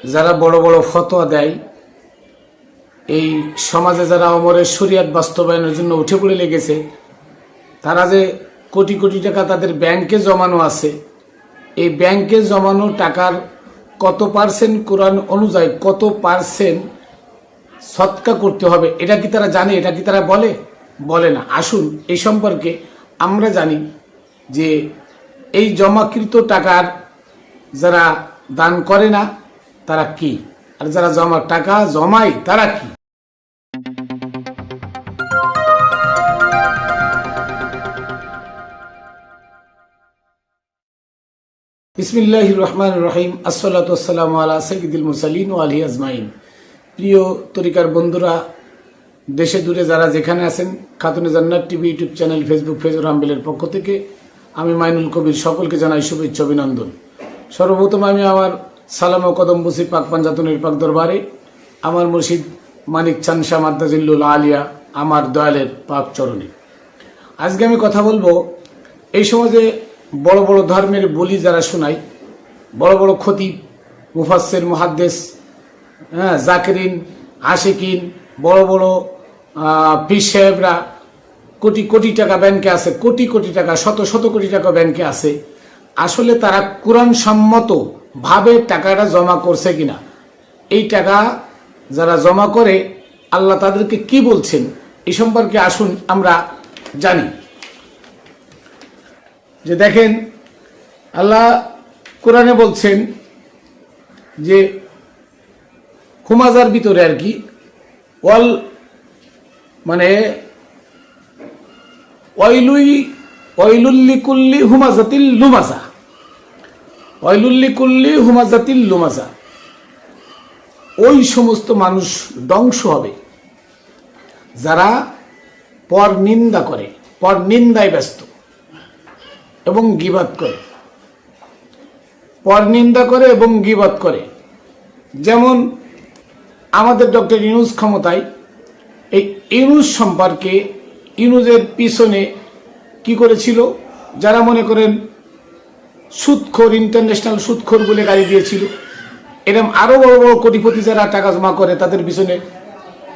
যারা বড় বড় ফতোয়া দেয়, এই সমাজে যারা ওমরের শরিয়ত বাস্তবায়নের জন্য উঠে পড়ে লেগেছে, তারা যে কোটি কোটি টাকা তাদের ব্যাংকে জমানো আছে, এই ব্যাংকে জমানো টাকার কত পার্সেন্ট কোরআন অনুযায়ী কত পার্সেন্ট সৎকা করতে হবে, এটা কি তারা জানে? এটা কি তারা বলে না। আসুন এই সম্পর্কে আমরা জানি যে এই জমাকৃত টাকার যারা দান করে না তারা কি, আর যারা টাকা জমায় তারা কি। বিসমিল্লাহির রহমানির রহিম। আসসালাতু ওয়াসসালামু আলা সাইয়্যিদিল মুরসালিন ওয়া আলিহি আজমাইন। প্রিয় তরিকার বন্ধুরা, দেশে দূরে যারা যেখানে আছেন, Khatune Jannat TV YouTube channel, Facebook page ও রামবেলের পক্ষ থেকে আমি মাইনুল কবির সকলকে জানাই শুভেচ্ছা অভিনন্দন। সর্বপ্রথম আমি আমার সালাম ও কদম বুসি পাক পাঞ্জাতনের পাক দরবারে আমার মুর্শিদ মানিক চাঁদ শাহ মাদ্দাজিল্লুল আলিয়া আমার দয়ালের পাক চরণে। আজকে আমি কথা বলবো এই সমাজে বড় বড় ধর্মের বলি যারা শোনায়, বড় বড় খতিব, মুফাসসির, মুহাদ্দিস, জাকিরিন, আশিকিন, বড় বড় পীর সাহেবরা কোটি কোটি টাকা ব্যাংকে আছে, কোটি কোটি টাকা, শত শত কোটি টাকা ব্যাংকে আছে। আসলে তারা কোরআন সম্মত ভাবে টাকাটা জমা করছে কিনা, এই টাকা যারা জমা করে আল্লাহ তাদেরকে কি বলছেন এই সম্পর্কে আসুন আমরা জানি। যে দেখেন, আল্লাহ কোরআনে বলছেন যে হুমাজার ভিতরে আর কি ওয়াল মানে ওয়াইলুল্লিকুল্লি হুমাজাতিল লুমাজা, ওয়াইলুল্লিকুল্লি হুমাজাতিল লুমাজা, ওই সমস্ত মানুষ ধ্বংস হবে যারা পর নিন্দা করে, পর নিন্দায় ব্যস্ত এবং গীবাত করে, পর নিন্দা করে এবং গীবাত করে। যেমন আমাদের ডক্টর ইউনূস ক্ষমতায়, এই ইউনূস সম্পর্কে, ইউনূসের পিছনে কি করেছিল, যারা মনে করেন সুদখোর, ইন্টারন্যাশনাল সুদখোর বলে গালি দিয়েছিল, এরকম আরো বড় বড় কোটিপতি যারা টাকা জমা করে তাদের পিছনে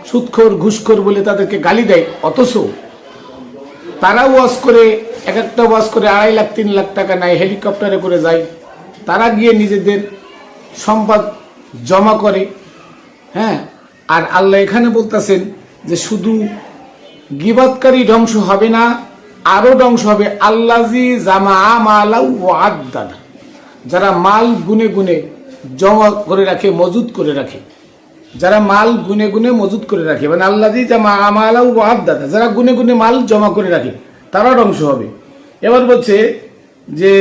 সুদখোর, ঘুষখোর বলে তাদেরকে গালি দেয়, অথচ তারা ওয়াজ করে, এক একটা ওয়াজ করে 2.5 লাখ 3 লাখ টাকা নেয়, হেলিকপ্টারে করে যায়, তারা গিয়ে নিজেদের সম্পদ জমা করে। আর আল্লাহ এখানে বলতেছেন যে শুধু গীবাতকারী ধ্বংস হবে না, আরো ধ্বংস হবে আল্লাযী জামাআ মালা ওয়া আদ্দাদা, যারা মাল গুনে গুনে জমা করে রাখে, মজুদ করে রাখে, যারা মাল গুনে গুনে মজুদ করে রাখে, মানে আল্লাযী জামাআ মালা ওয়া আদ্দাদা, যারা গুনে গুনে মাল জমা করে রাখে তারা ধ্বংস হবে। এবার বলছে যে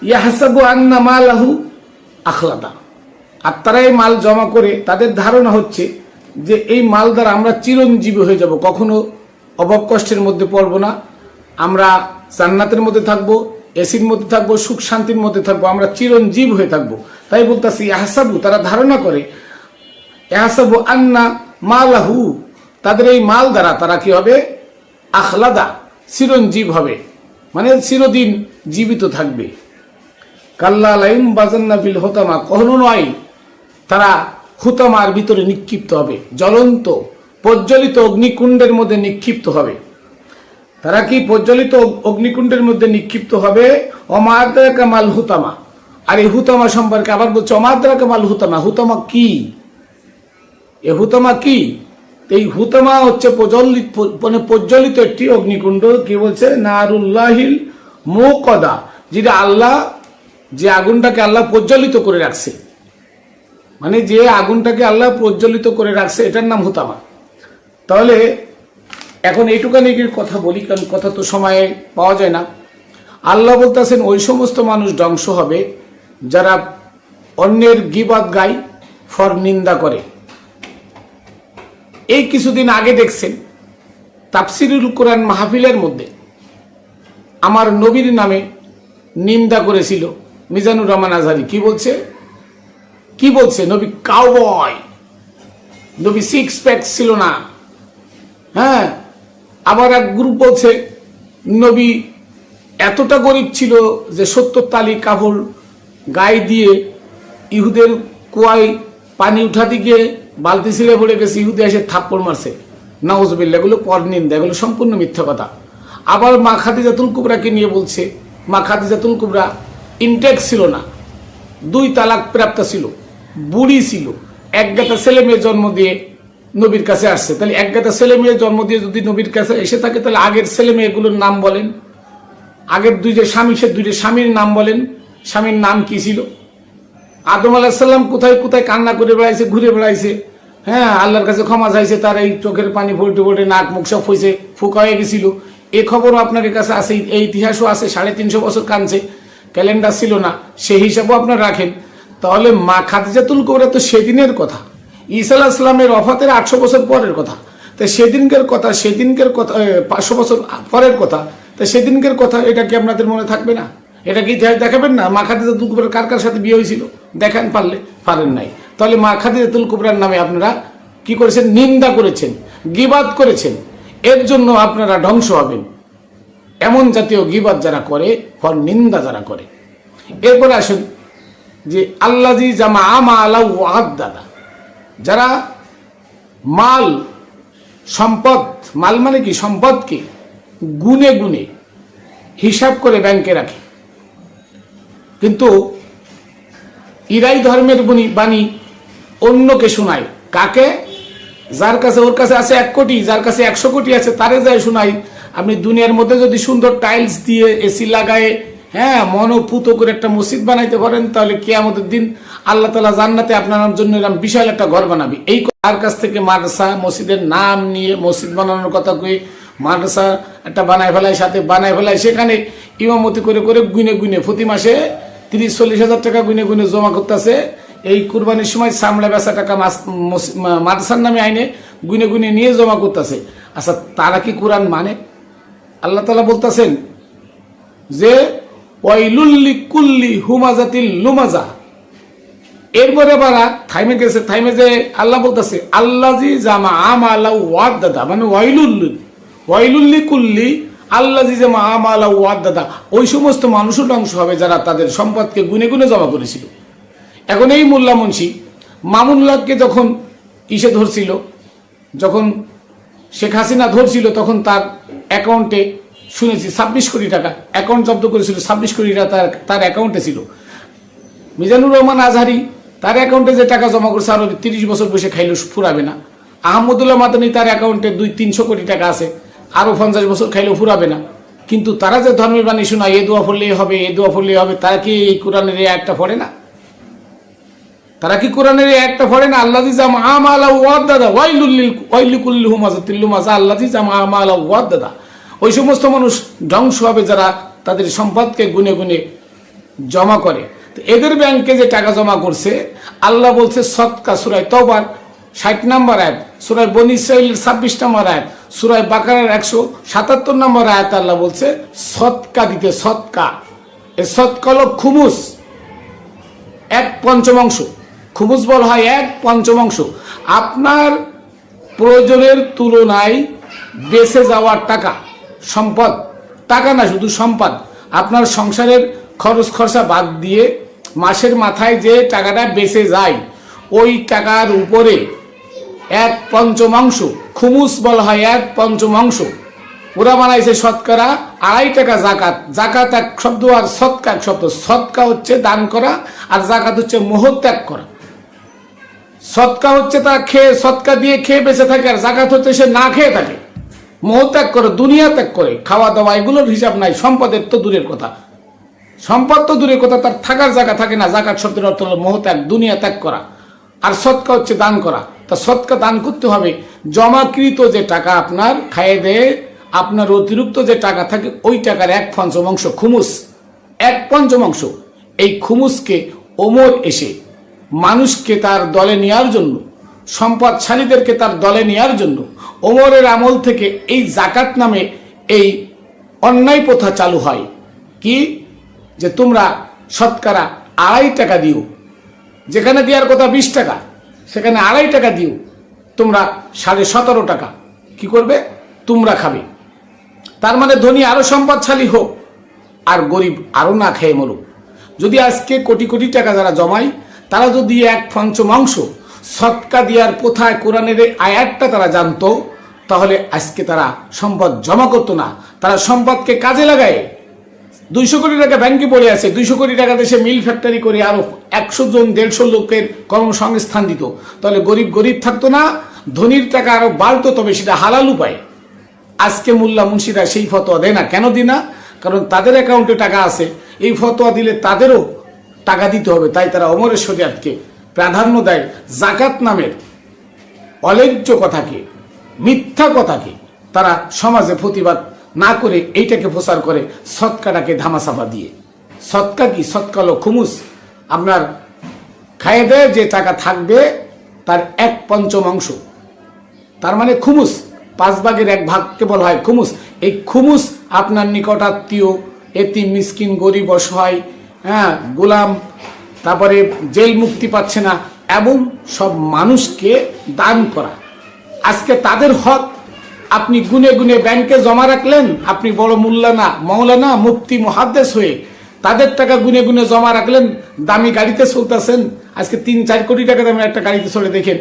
ইয়াহসাবু আন্না মালাহু আখলাদা, আর তারা এই মাল জমা করে তাদের ধারণা হচ্ছে যে এই মাল দ্বারা আমরা চিরঞ্জীবী হয়ে যাব, কখনো অভাব কষ্টের মধ্যে পড়বো না, আমরা জান্নাতের মধ্যে থাকবো, এসির মধ্যে থাকবো, সুখ শান্তির মধ্যে থাকবো, আমরা চিরঞ্জীব হয়ে থাকবো। তাই বলতেছি ইয়াহসাবু, তারা ধারণা করে, ইয়াহসাবু আন্না মালাহু, তাদের এই মাল দ্বারা তারা কি হবে, আখলাদা, চিরঞ্জীব হবে, মানে চিরদিন জীবিত থাকবে। কাল্লা লাইম বাজান্না ফিল হুতামা, কখনো নয়, তারা হুতামার ভিতরে নিক্ষিপ্ত হবে, জ্বলন্ত প্রজ্বলিত অগ্নিকুণ্ডের মধ্যে নিক্ষিপ্ত হবে। তারা কি প্রজ্বলিত অগ্নিকুণ্ডের মধ্যে নিক্ষিপ্ত হবে। ওমা আদরাকা মাল হুতামা, আর এই হুতামা সম্পর্কে আবার বলছে ওমা আদরাকা মাল হুতামা, হুতামা কি, এ হুতামা কি? এই হুতামা হচ্ছে প্রজ্বলিত একটি অগ্নিকুণ্ড। কি বলছে, নারুল্লাহিল মুকদা, যেটা আল্লাহ, যে আগুনটাকে আল্লাহ প্রজ্বলিত করে রাখছে, মানে যে আগুনটাকে আল্লাহ প্রজ্বলিত করে রাখছে, এটার নাম হুতামা। তাহলে এখন এইটুকানি কথা বলি, কারণ কথা তো সময়ে পাওয়া যায় না। আল্লাহ বলতেছেন ওই সমস্ত মানুষ ধ্বংস হবে যারা অন্যের গীবাত গায়, ফর নিন্দা করে। এই কিছুদিন আগে দেখছেন তাফসিরুল কোরআন মাহফিলের মধ্যে আমার নবীর নামে নিন্দা করেছিল মিজানুর রহমান আজহারি। কি বলছে, নবী কাউবয়, নবী সিক্স প্যাক ছিল না। আবার এক গ্রুপ বলছে নবী এতটা গরিব ছিল যে 70 তালি কাপড় গায়ে দিয়ে ইহুদের কুয়ায় পানি উঠাতে গিয়ে বালতি ছিঁড়ে পড়ে গেছে, ইহুদি এসে থাপ্পড় মারছে, নাউজুবিল্লাহ, এগুলো পরনিন্দা, এগুলো সম্পূর্ণ মিথ্যা কথা। আবার মা খাদিজাতুল কুবরাকে নিয়ে বলছে, মা খাদিজাতুল কুবরা ইনটেক ছিল না, 2 তালাক প্রাপ্ত ছিল, বুড়ি ছিল, একগাতা ছেলে মেয়ে জন্ম দিয়ে নবীর কাছে আসছে। তাহলে একগাতা ছেলে মেয়ে জন্ম দিয়ে যদি নবীর কাছে এসে থাকে, তাহলে আগের ছেলে মেয়েগুলোর নাম বলেন, আগের 2 স্বামী, সে 2 স্বামীর নাম বলেন, স্বামীর নাম কি ছিল? আদম আলাইহিস সালাম কোথায় কোথায় কান্না করে বেড়াইছে, ঘুরে বেড়াইছে, হ্যাঁ, আল্লাহর কাছে ক্ষমা চাইছে, তার এই চোখের পানি পল্টে পল্টে নাক মুখ সব হয়েছে, ফুকা হয়ে গেছিল। এই খবরও আপনার কাছে আছে, এই ইতিহাসও আছে। 350 বছর কানছে, ক্যালেন্ডার ছিল না, সেই হিসাবও আপনার রাখেন। তাহলে মা খাদিজাতুল কুবরা তো সেদিনের কথা, ঈসা আলাইহিস সালামের ওফাতের 800 বছর পরের কথা। তাই সেদিনকার কথা, 500 বছর পরের কথা, তাই সেদিনকার কথা, এটা কি আপনাদের মনে থাকবে না? এটা কি ইতিহাস দেখাবেন না? মা খাদিজাতুল কুবরার কার কার সাথে বিয়ে হয়েছিল দেখান, পারলে, পারেন নাই। তাহলে মা খাদিজাতুল কুবরার নামে আপনারা কি করেছেন? নিন্দা করেছেন, গীবাত করেছেন। এর জন্য আপনারা ধ্বংস হবেন। এমন জাতীয় গীবাত যারা করে, ফর নিন্দা যারা করে। এরপরে আসেন যে আল্লাযী জামা মালা ওয়াদাদা, যারা মাল সম্পদ, মাল মানে কি? সম্পদকে গুনে গুনে হিসাব করে ব্যাংকে রাখে, কিন্তু ইরাই ধর্মের বাণী অন্যকে শোনায়। কাকে? যার কাছে, ওর কাছে আছে 1 কোটি, যার কাছে 100 কোটি আছে, তারে যায় শোনাই। আপনি দুনিয়ার মধ্যে যদি সুন্দর টাইলস দিয়ে এসি লাগায়, হ্যাঁ, মনোপুত করে একটা মসজিদ বানাইতে পারেন, তাহলে কিয়ামতের দিন আল্লাহ তাআলা জান্নাতে আপনার জন্য এরকম বিশাল একটা ঘর বানাবি। এই তার কাছ থেকে মাদ্রাসা মসজিদের নাম নিয়ে মসজিদ বানানোর কথা কয়ে মাদ্রাসা একটা বানায় ফেলায়, সাথে বানায় ফেলায়, সেখানে ইমামতি করে করে গুনে গুনে প্রতি মাসে 30-40 হাজার টাকা গুনে গুনে জমা করতেছে। এই কুরবানির সময় সামলা বেচা টাকা মাদ্রাসার নামে আইনে গুনে গুনে নিয়ে জমা করতেছে। আচ্ছা, তারা কি কোরআন মানে? আল্লাহ তাআলা বলতেছেন যে ওয়াইলুল লিকুল্লি হুমাজাতিল লুমাজা। এরপরে বারা থাইমে গেছে, থাইমে যে আল্লাহ বলতেছে আল্লাযী জামা আমালা ওয়াদাদা, মানে ওয়াইলুল লিকুল্লি আল্লাযী জামা আমালা ওয়াদাদা। ওই সমস্ত মানুষও ধ্বংস হবে যারা তাদের সম্পদকে গুনে গুনে জমা করেছিল। এখন এই মোল্লা মুন্সি মামুনুল্লাহকে যখন ধরছিল, যখন শেখ হাসিনা ধরছিল, তখন তার অ্যাকাউন্টে শুনেছি 26 কোটি টাকা অ্যাকাউন্ট জব্দ করেছিল। 26 কোটি টাকা তার অ্যাকাউন্টে ছিল। মিজানুর রহমান আজহারি তার অ্যাকাউন্টে যে টাকা জমা করছে, আরো 30 বছর বসে খাইলেও ফুরাবে না। আহমদুল্লাহ মাদানী তার অ্যাকাউন্টে 200-300 কোটি টাকা আছে, আরো 50 বছর খাইলেও ফুরাবে না। কিন্তু তারা যে ধর্মের বাণী শোনায়, এ দোয়া পড়লেই হবে, এ দোয়া পড়লেই হবে, তারা কি এই কোরআনের এই একটা পড়ে না? তারা কি কোরআনের এই একটা পড়ে না? আল্লাযী জামা আমালা ওয়াদাদা ওয়াইলুকুল্লি হুমাজাতিল লুমাজা, আল্লাযী জামা আমালা ওয়াদাদা। ওই সমস্ত মানুষ ধ্বংস হবে যারা তাদের সম্পদকে গুনে গুনে জমা করে। এদের ব্যাংকে যে টাকা জমা করছে, আল্লাহ বলছে সদকা, সূরা তাওবার 60 নম্বর আয়াত, সূরা বনী ইসরাঈল 26 নম্বর আয়াত, সূরা বাকারার 177 নম্বর আয়াত, আল্লাহ বলছে সদকা দিতে। সদকা, এই সদকা হলো খুমুস, 1/5 খুমুস বলা হয় 1/5। আপনার প্রয়োজনের তুলনায় বেঁচে যাওয়ার টাকা, সম্পদ, টাকা না শুধু সম্পদ, আপনার সংসারের খরচ খরচা বাদ দিয়ে মাসের মাথায় যে টাকাটা বেঁচে যায়, ওই টাকার উপরে 1/5 খুমুস বলা হয়। 1/5 ওরা বানাইছে শতকরা 2.5 টাকা জাকাত। জাকাত এক শব্দ আর সদকা এক শব্দ। সদকা হচ্ছে দান করা, আর জাকাত হচ্ছে মোহ ত্যাগ করা। সদকা হচ্ছে তা খেয়ে, সদকা দিয়ে খেয়ে বেঁচে থাকে, আর জাকাত হচ্ছে সে না খেয়ে থাকে, মোহ ত্যাগ করে, দুনিয়া ত্যাগ করে, খাওয়া দাওয়া এগুলোর হিসাব নাই। সম্পদের তো দূরের কথা, সম্পদ তো দূরের কথা, তার থাকার জায়গা থাকে না। জাকাত শব্দের অর্থ হলো মোহ ত্যাগ, দুনিয়া ত্যাগ করা। আর সদকা হচ্ছে দান করা। তা সদকা দান করতে হবে। জমাকৃত যে টাকা আপনার খাইয়ে দেয়, আপনার অতিরিক্ত যে টাকা থাকে, ওই টাকার 1/5 খুমুস, 1/5। এই খুমুসকে ওমর এসে মানুষকে তার দলে নেওয়ার জন্য, সম্পদশালীদেরকে তার দলে নেওয়ার জন্য, ওমরের আমল থেকে এই জাকাত নামে এই অন্যায় প্রথা চালু হয়। কি? যে তোমরা শতকরা 2.5 টাকা দিও, যেখানে দেওয়ার কথা 20 টাকা, সেখানে 2.5 টাকা দিও। তোমরা 17.5 টাকা কি করবে? তোমরা খাবে। তার মানে ধনী আরো সম্পদশালী হোক, আর গরিব আরো না খেয়ে মরুক। যদি আজকে কোটি কোটি টাকা যারা জমায় তারা যদি 1/5 সদকা দেওয়ার কোথায় কোরআনের এই আয়াতটা তারা জানতো, তাহলে আজকে তারা সম্পদ জমা করতো না। তারা সম্পদকে কাজে লাগায় 200 কোটি টাকা ব্যাংকে পড়ে আছে, 200 কোটি টাকা দেশে মিল ফ্যাক্টরি করে আরো 100 জন 150 লোকের কর্মসংস্থান দিত, তাহলে গরিব গরিব থাকতো না, ধনীর টাকা আরো বাড়তো, তবে সেটা হালাল উপায়। আজকে মোল্লা মুন্সিরা সেই ফতোয়া দেয় না। কেন দিই না? কারণ তাদের অ্যাকাউন্টে টাকা আছে, এই ফতোয়া দিলে তাদেরও টাকা দিতে হবে, তাই তারা ওমরের শরিয়াতকে প্রাধান্য দেয়। জাকাত নামের অলেজ্জ কথাকে, মিথ্যা কথাকে তারা সমাজে প্রতিবাদ না করে এইটাকে প্রচার করে সৎকাটাকে ধামাচাপা দিয়ে। সৎকা কি? সৎকা হলো খুমুস। আপনার খাইয়ে দেয় যে টাকা থাকবে তার 1/5, তার মানে খুমুস, 5 ভাগের 1 ভাগকে বলা হয় খুমুস। এই খুমুস আপনার নিকটাত্মীয়, এতিম, মিসকিন, গরিব, অসহায়, গোলাম, তারপরে জেল মুক্তি পাচ্ছে না, এবং সব মানুষকে দান করা। আজকে তাদের হক আপনি গুনে গুনে ব্যাংকে জমা রাখলেন, আপনি বড় মোল্লানা, মৌলানা, মুফতি, মুহাদ্দিস হয়ে তাদের টাকা গুনে গুনে জমা রাখলেন, দামি গাড়িতে চলতেছেন। আজকে 3-4 কোটি টাকা দামের একটা গাড়িতে চলে, দেখেন,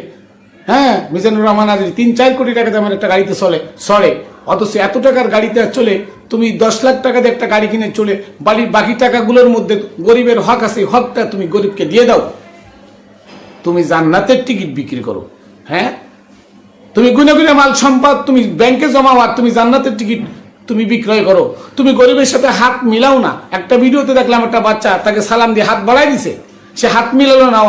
মিজানুর রহমান আজরি 3-4 কোটি টাকা দামের একটা গাড়িতে চলে, অথচ এত টাকার গাড়িতে চলে তুমি 10 লাখ টাকা দিয়ে একটা গাড়ি কিনে চলে, বাকি টাকাগুলোর মধ্যে গরিবের হক আছে, হকটা তুমি গরিবকে দিয়ে দাও। তুমি জান্নাতের টিকিট বিক্রি করো, তুমি গুনে গুনে মাল সম্পদ তুমি ব্যাংকে জমাও, আর তুমি জান্নাতের টিকিট তুমি বিক্রয় করো। তুমি গরিবের সাথে হাত মিলাও না। একটা ভিডিওতে দেখলাম একটা বাচ্চা তাকে সালাম দিয়ে হাত বাড়াই দিছে, সে হাত মিলালো না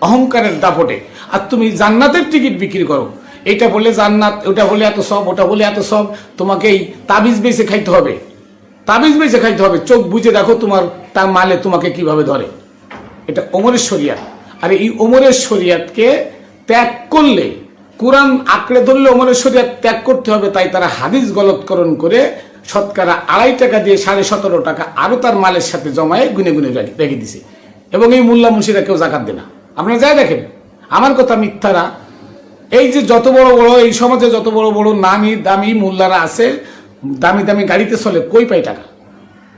অহংকারের দাপটে, আর তুমি জান্নাতের টিকিট বিক্রি করো। এটা বলে জান্নাত, ওটা বলে এত সব, ওটা বলে এত সব, তোমাকে এই তাবিজ বেচে খাইতে হবে, তাবিজ বেচে খাইতে হবে। চোখ বুঝে দেখো তোমার তার মালে তোমাকে কিভাবে ধরে। এটা ওমরের শরিয়াত, আর এই ওমরের শরিয়াতকে ত্যাগ করলে, কোরআন আঁকড়ে ধরলে ওমরের শরিয়াত ত্যাগ করতে হবে। তাই তারা হাদিস গলতকরণ করে শতকরা 2.5 টাকা দিয়ে 17.5 টাকা আরো তার মালের সাথে জমায়ে গুনে গুনে রেখে দিছে। এবং এই মোল্লা মুন্সিরা কেউ জাকাত দেয় না। আপনারা যাই দেখেন, আমার কথা মিথ্যারা, এই যে যত বড় বড় এই সমাজে যত বড় বড় নামি দামি মোল্লারা আছে, দামি দামি গাড়িতে চলে, কই পায় টাকা?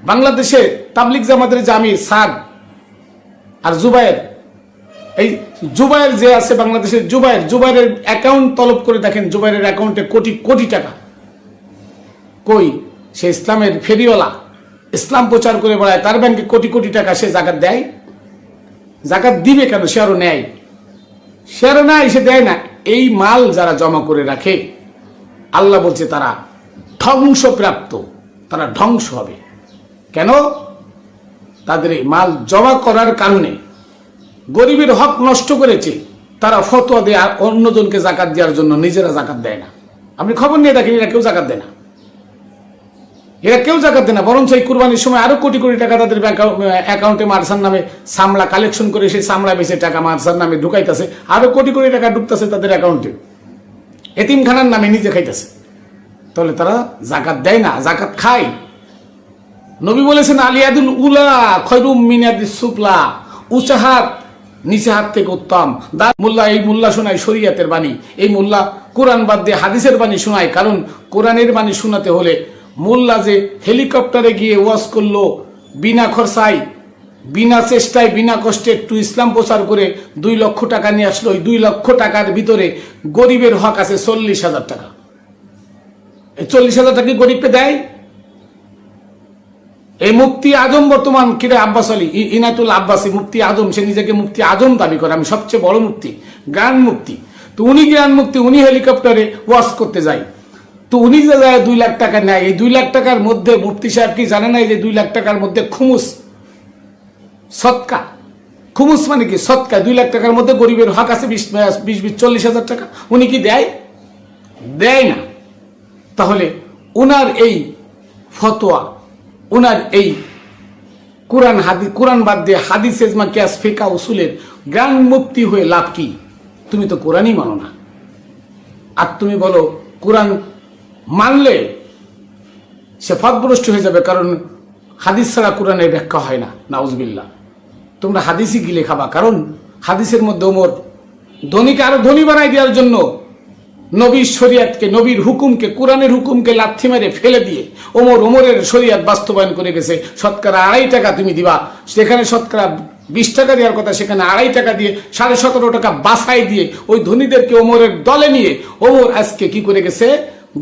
বাংলাদেশে তাবলিগ জামাতের যে আমির সাদ আর জুবায়ের, এই জুবায়ের যে আছে বাংলাদেশের জুবায়ের অ্যাকাউন্ট তলব করে দেখেন, জুবায়ের অ্যাকাউন্টে কোটি কোটি টাকা। কই? সে ইসলামের ফেরিওয়ালা, ইসলাম প্রচার করে বেড়ায়, তার ব্যাংকে কোটি কোটি টাকা, সে জাকাত দেয়? জাকাত দিবে কেন? সে আরো নেয়, সে দেয় না। এই মাল যারা জমা করে রাখে, আল্লাহ বলছে তারা ধ্বংসপ্রাপ্ত, তারা ধ্বংস হবে। কেন? তাদের এই মাল জমা করার কারণে গরিবের হক নষ্ট করেছে। তারা ফতোয়া দেয় অন্যজনকে জাকাত দেওয়ার জন্য, নিজেরা জাকাত দেয় না। আপনি খবর নিয়ে দেখেন, এরা কেউ জাকাত দেয় না, বরঞ্চ এই কুরবানির সময় আরো কোটি কোটি টাকা তাদের অ্যাকাউন্টে মার্সার নামে সামলা কালেকশন করে, সেই সামলা বেচে টাকা মার্সার নামে ঢুকাইতেছে, আরো কোটি কোটি টাকা ঢুকতেছে তাদের অ্যাকাউন্টে, এতিমখানার নামে নিজে খাইতেছে। তাহলে তারা জাকাত দেয় না, জাকাত খায়। নবী বলেছেন, আলিয়াদুল উলা খয়রুম মিন ইয়াদিস সুফলা, উঁচা হাত নিচে হাত থেকে উত্তম। এই মোল্লা শোনায় শরিয়াতের বাণী, এই মোল্লা কোরআন বাদ দিয়ে হাদিসের বাণী শোনায়। কারণ কোরআনের বাণী শোনাতে হলে মোল্লা যে হেলিকপ্টারে গিয়ে ওয়াজ করলো, বিনা খরচায়, বিনা চেষ্টায়, বিনা কষ্টে একটু ইসলাম প্রচার করে 2 লক্ষ টাকা নিয়ে আসলো, ওই 2 লক্ষ টাকার ভিতরে গরিবের হক আছে 40,000 টাকা। এই 40,000 টাকা গরিবকে দেয়? এই মুফতি আজম বর্তমান কিরে আব্বাস আলী ইনায়তুল আব্বাসী মুফতি আজম, সে নিজেকে মুফতি আজম দাবি করে, আমি সবচেয়ে বড় মুফতি, গ্র্যান্ড মুফতি। তো উনি গ্র্যান্ড মুফতি, উনি হেলিকপ্টারে ওয়াজ করতে যায়, তো উনি যে যায় 2 লাখ টাকা নেয়। এই 2 লাখ টাকার মধ্যে মুফতি সাহেব কি জানে না, এই যে 2 লাখ টাকার মধ্যে খুমুস, সৎকা। খুমুস মানে কি? সৎকা। 2 লাখ টাকার মধ্যে গরিবের হক আছে 20-40,000 টাকা, উনি কি দেয়? দেয় না। তাহলে উনার এই ফতোয়া, উনার এই কোরআন বাদ দিয়ে হাদিস, ইজমা, কিয়াস, ফিকহ, উসুলের গ্র্যান্ড মুফতি হয়ে লাভ কি? তুমি তো কোরআনই মানো না। আর তুমি বলো কোরআন মানলে সে পথভ্রষ্ট হয়ে যাবে, কারণ হাদিস ছাড়া কোরআনের ব্যাখ্যা হয় না। নাউজুবিল্লাহ। তোমরা হাদিসই গিলে খাবা, কারণ হাদিসের মধ্যে ওমর ধনীকে আরো ধনী বানাই দেওয়ার জন্য নবীর শরিয়াতকে, নবীর হুকুমকে, কোরআনের হুকুমকে লাথি মেরে ফেলে দিয়ে ওমরের শরিয়াত বাস্তবায়ন করে গেছে। শতকরা 2.5 টাকা তুমি দিবা, সেখানে শতকরা 20 টাকা দেওয়ার কথা, সেখানে 2.5 টাকা দিয়ে 17.5 টাকা বাছাই দিয়ে ওই ধনীদেরকে ওমরের দলে নিয়ে ওমর আজকে কি করে গেছে?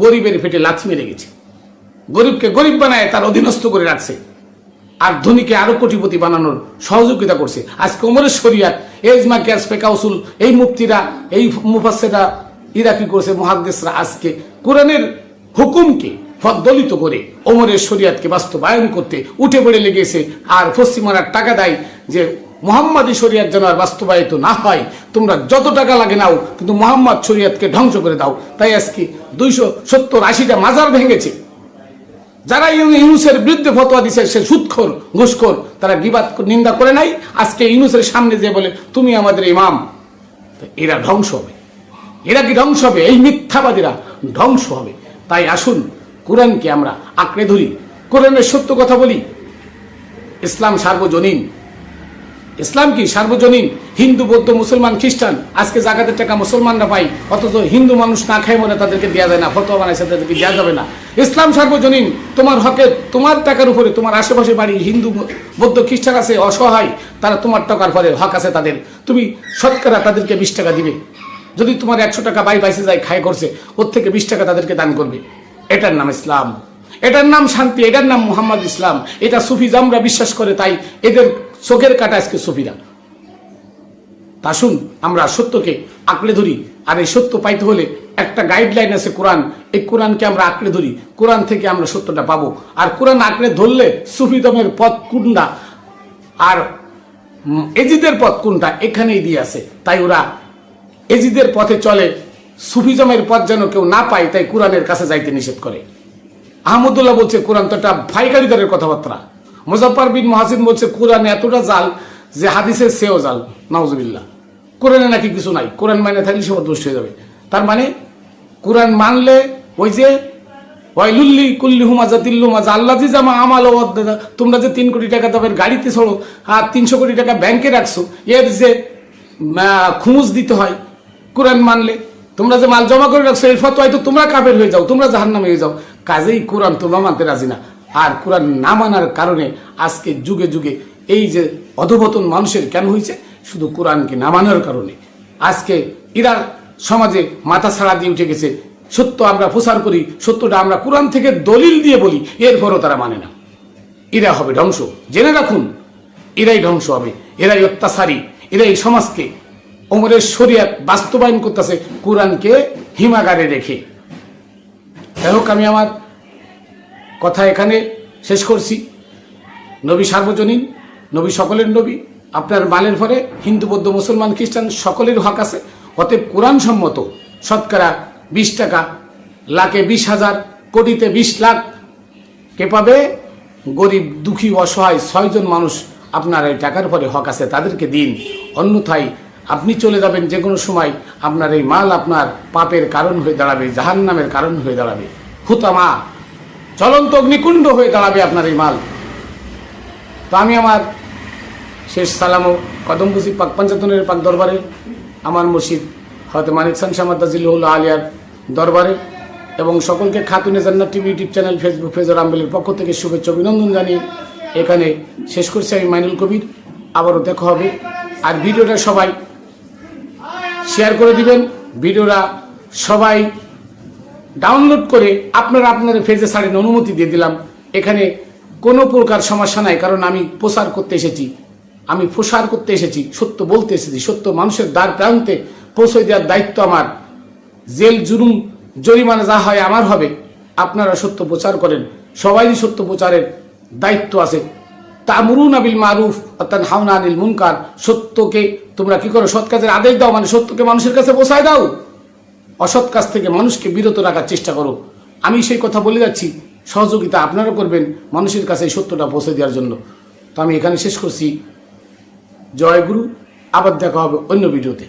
গরিবের পেটে লাথি মেরে গেছে। গরিবকে গরিব বানায় তার অধীনস্থ করে রাখছে, আর ধনীকে আরো কোটিপতি বানানোর সহযোগিতা করছে। আজকে ওমরের শরিয়াত, এজমা, কিয়াস, ফিকহ, উসুল, এই মুফতিরা, এই মুফাসসিররা, এরা কি করছে? মুহাদ্দিসরা আজকে কোরআনের হুকুমকে ফদলিত করে ওমরের শরিয়াতকে বাস্তবায়ন করতে উঠে পড়ে লেগেছে। আর পশ্চিমার টাকা দেয় যে মুহাম্মাদি শরিয়াত যেন আর বাস্তবায়িত না হয়, তোমরা যত টাকা লাগে নাও, কিন্তু মুহাম্মদ শরিয়াতকে ধ্বংস করে দাও। তাই আজকে 270-80টা মাজার ভেঙেছে। যারা ইউনূসের বিরুদ্ধে ফতোয়া দিছে, সে সুদখোর, ঘুষখোর, তারা গীবাত নিন্দা করে নাই। আজকে ইউনূসের সামনে যে বলে তুমি আমাদের ইমাম, এরা ধ্বংস হবে। এরা কি ধ্বংস হবে? এই মিথ্যাবাদীরা ধ্বংস হবে। তাই আসুন কোরআনকে আমরা আঁকড়ে ধরি, কোরআনের সত্য কথা বলি। ইসলাম সার্বজনীন। ইসলাম কি সার্বজনীন? হিন্দু, বৌদ্ধ, মুসলমান, খ্রিস্টান, আজকে জাকাতের টাকা মুসলমানরা পায়, অথচ হিন্দু মানুষ না খায় মনে তাদেরকে দেওয়া যায় না, ফতোয়া বানাইছে তাদেরকে দেওয়া যাবে না। ইসলাম সার্বজনীন। তোমার হকে, তোমার টাকার উপরে, তোমার আশেপাশে বাড়ি হিন্দু, বৌদ্ধ, খ্রিস্টান আছে, অসহায়, তারা তোমার টাকার পরে হক আছে তাদের, তুমি শতকরা তাদেরকে 20 টাকা দিবে। যদি তোমার 100 টাকা বাইসে যায়, খায় করছে, ওর থেকে 20 টাকা তাদেরকে দান করবে। এটার নাম ইসলাম, এটার নাম শান্তি, এটার নাম মুহাম্মদ ইসলাম। এটা সুফিজমরা বিশ্বাস করে, তাই এদের চোখের কাটা আজকে সুফিরা। আসুন আমরা সত্যকে আঁকড়ে ধরি। আর এই সত্য পাইতে হলে একটা গাইডলাইন আছে কোরআন, এই কোরআনকে আমরা আঁকড়ে ধরি। কোরআন থেকে আমরা সত্যটা পাবো। আর কোরআন আঁকড়ে ধরলে সুফিজমের পথ কোনটা আর এজিদের পথ কোনটা এখানেই দিয়ে আছে। তাই ওরা এজিদের পথে চলে, সুফিজমের পথ যেন কেউ না পায়, তাই কোরআনের কাছে যাইতে নিষেধ করে। আহমদুল্লাহ বলছে কোরআন তো একটা ভাইকারিদারের কথাবার্তা। মুজাফফর বিন মুহাসিন বলছে কোরআন এতটা জাল যে হাদিসের সেও জাল। নাউজুবিল্লাহ। কোরআনে নাকি কিছু নাই, কোরআন মানে থাকলে সব দুষ্ট হয়ে যাবে। তার মানে কোরআন মানলে ওই যে ওয়াইলুল্লি কুল্লি হুমাজাতিল লুমাজা আল্লাযী জামা আমাল ওয়া আদ্দাদা, তোমরা যে 3 কোটি টাকা দামের গাড়িতে চড়ো আর 300 কোটি টাকা ব্যাংকে রাখছো, এর যে খুমুজ দিতে হয় কোরআন মানলে, তোমরা যে মাল জমা করে রাখছো, এর ফতোয়ায় তো তোমরা কাফের হয়ে যাও, তোমরা জাহান্নামে হয়ে যাও। কাজেই কোরআন তোমরা মানতে রাজি না। আর কোরআন না মানার কারণে আজকে যুগে যুগে এই যে অধপতন মানুষের কেন হয়েছে? শুধু কোরআনকে না মানার কারণে। আজকে এরা সমাজে মাথা ছাড়া দিয়ে উঠে গেছে। সত্য আমরা প্রচার করি, সত্যটা আমরা কোরআন থেকে দলিল দিয়ে বলি, এরপরও তারা মানে না। এরা হবে ধ্বংস, জেনে রাখুন। এরাই ধ্বংস হবে, এরাই অত্যাচারী, এরাই সমাজকে ওমরের শরিয়াত বাস্তবায়ন করতেছে কোরআনকে হিমাগারে রেখে। যাই হোক, আমি আমার কথা এখানে শেষ করছি। নবী সার্বজনীন, নবী সকলের নবী। আপনার মালের পরে হিন্দু, বৌদ্ধ, মুসলমান, খ্রিস্টান সকলের হক আছে। অতএব কোরআন সম্মত শতকরা 20 টাকা, লাখে 20,000, কোটিতে 20 লাখ কে পাবে? গরিব, দুঃখী, অসহায় 6 জন মানুষ আপনার এই টাকার পরে হক আছে, তাদেরকে দিন। অন্যথায় আপনি চলে যাবেন যে কোনো সময়, আপনার এই মাল আপনার পাপের কারণ হয়ে দাঁড়াবে, জাহান্নামের কারণ হয়ে দাঁড়াবে। হুতামা, জ্বলন্ত অগ্নিকুণ্ড হয়ে দাঁড়াবে আপনার এই মাল। তো আমি আমার শেষ সালামও কদমকুচি পাক পঞ্চাতনের পাক দরবারে, আমার মুর্শিদ হয়তো মানিক খান শাহ তাজিলুল্লাহ আলিয়ার দরবারে, এবং সকলকে Khatune Jannat TV YouTube channel, Facebook page রামবেলের পক্ষ থেকে শুভেচ্ছা অভিনন্দন জানিয়ে এখানে শেষ করছি আমি মাইনুল কবির। আবারও দেখা হবে। আর ভিডিওটা সবাই শেয়ার করে দিবেন, ভিডিওটা সবাই ডাউনলোড করে আপনারা আপনাদের পেজে ছাড়েন, অনুমতি দিয়ে দিলাম। এখানে কোনো প্রকার সমস্যা নাই, কারণ আমি প্রচার করতে এসেছি, আমি প্রসার করতে এসেছি, সত্য বলতে এসেছি। সত্য মানুষের দ্বার প্রান্তে পৌঁছে দেওয়ার দায়িত্ব আমার। জেল, জুলুম, জরিমানা যা হয় আমার হবে। আপনারা সত্য প্রচার করেন, সবাই সত্য প্রচারের দায়িত্ব আছে। তা'মুরুনা বিল মারুফ ওয়া তানহাউনা আনিল মুনকার, সত্যকে তোমরা কি করো? সৎ কাজের আদেশ দাও, মানে সত্যকে মানুষের কাছে পৌঁছায় দাও। অসৎ কাজ থেকে মানুষকে বিরত রাখার চেষ্টা করো। আমি সেই কথা বলে যাচ্ছি, সহযোগিতা আপনারা করবেন মানুষের কাছে এই সত্যটা পৌঁছে দেওয়ার জন্য। তো আমি এখানে শেষ করছি। জয় গুরু। আবার দেখা হবে অন্য ভিডিওতে।